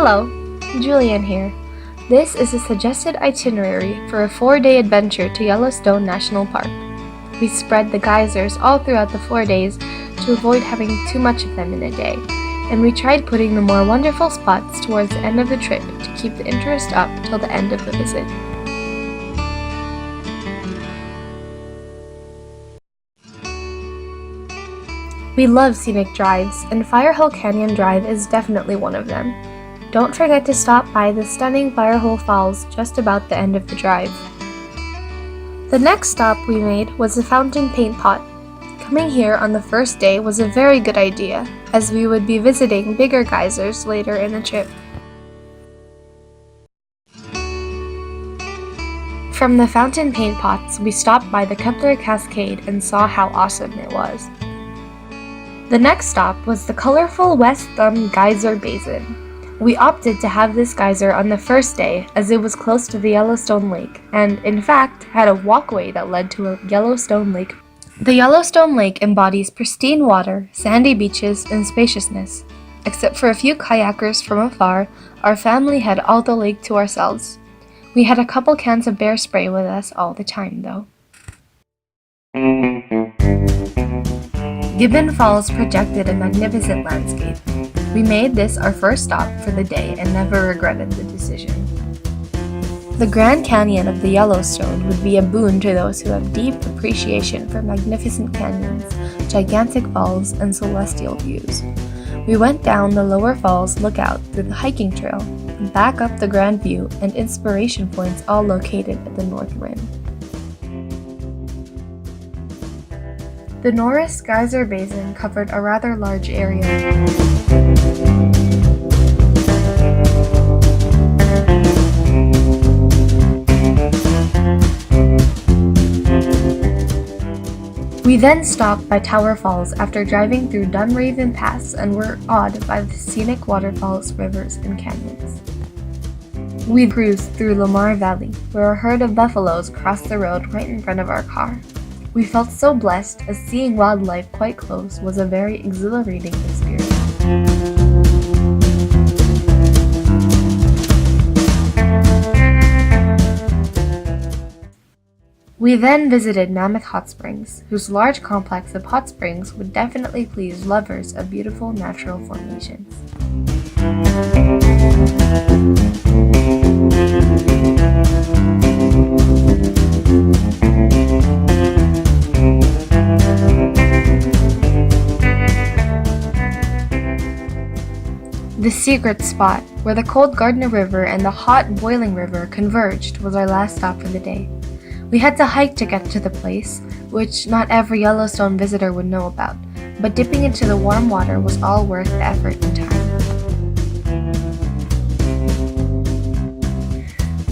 Hello, Julian here. This is a suggested itinerary for a 4-day adventure to Yellowstone National Park. We spread the geysers all throughout the 4 days to avoid having too much of them in a day, and we tried putting the more wonderful spots towards the end of the trip to keep the interest up till the end of the visit. We love scenic drives, and Firehole Canyon Drive is definitely one of them. Don't forget to stop by the stunning Firehole Falls just about the end of the drive. The next stop we made was the Fountain Paint Pot. Coming here on the first day was a very good idea, as we would be visiting bigger geysers later in the trip. From the Fountain Paint Pots, we stopped by the Kepler Cascade and saw how awesome it was. The next stop was the colorful West Thumb Geyser Basin. We opted to have this geyser on the first day as it was close to the Yellowstone Lake and, in fact, had a walkway that led to a Yellowstone Lake. The Yellowstone Lake embodies pristine water, sandy beaches, and spaciousness. Except for a few kayakers from afar, our family had all the lake to ourselves. We had a couple cans of bear spray with us all the time, though. Gibbon Falls projected a magnificent landscape. We made this our first stop for the day and never regretted the decision. The Grand Canyon of the Yellowstone would be a boon to those who have deep appreciation for magnificent canyons, gigantic falls, and celestial views. We went down the Lower Falls Lookout through the hiking trail, and back up the Grand View and inspiration points all located at the North Rim. The Norris Geyser Basin covered a rather large area. We then stopped by Tower Falls after driving through Dunraven Pass and were awed by the scenic waterfalls, rivers, and canyons. We cruised through Lamar Valley, where a herd of buffaloes crossed the road right in front of our car. We felt so blessed as seeing wildlife quite close was a very exhilarating experience. We then visited Mammoth Hot Springs, whose large complex of hot springs would definitely please lovers of beautiful natural formations. The secret spot, where the cold Gardner River and the hot boiling river converged, was our last stop for the day. We had to hike to get to the place, which not every Yellowstone visitor would know about, but dipping into the warm water was all worth the effort and time.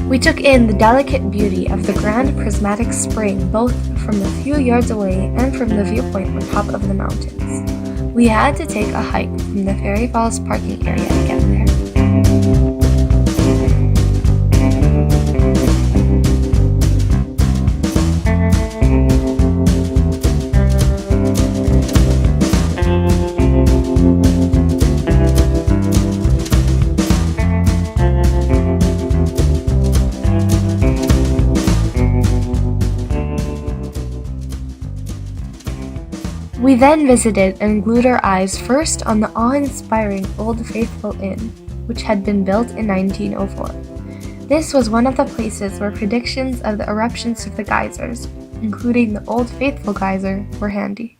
We took in the delicate beauty of the grand Prismatic spring both from a few yards away and from the viewpoint on top of the mountains. We had to take a hike from the Fairy Falls parking area to get there. We then visited and glued our eyes first on the awe-inspiring Old Faithful Inn, which had been built in 1904. This was one of the places where predictions of the eruptions of the geysers, including the Old Faithful Geyser, were handy.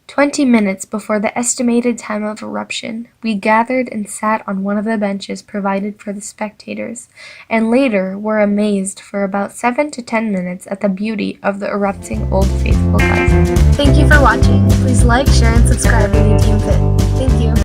20 minutes before the estimated time of eruption, we gathered and sat on one of the benches provided for the spectators, and later were amazed for about 7 to 10 minutes at the beauty of the erupting Old Faithful Geyser. Thank you for watching. Please like, share, and subscribe when you deem fit. Thank you.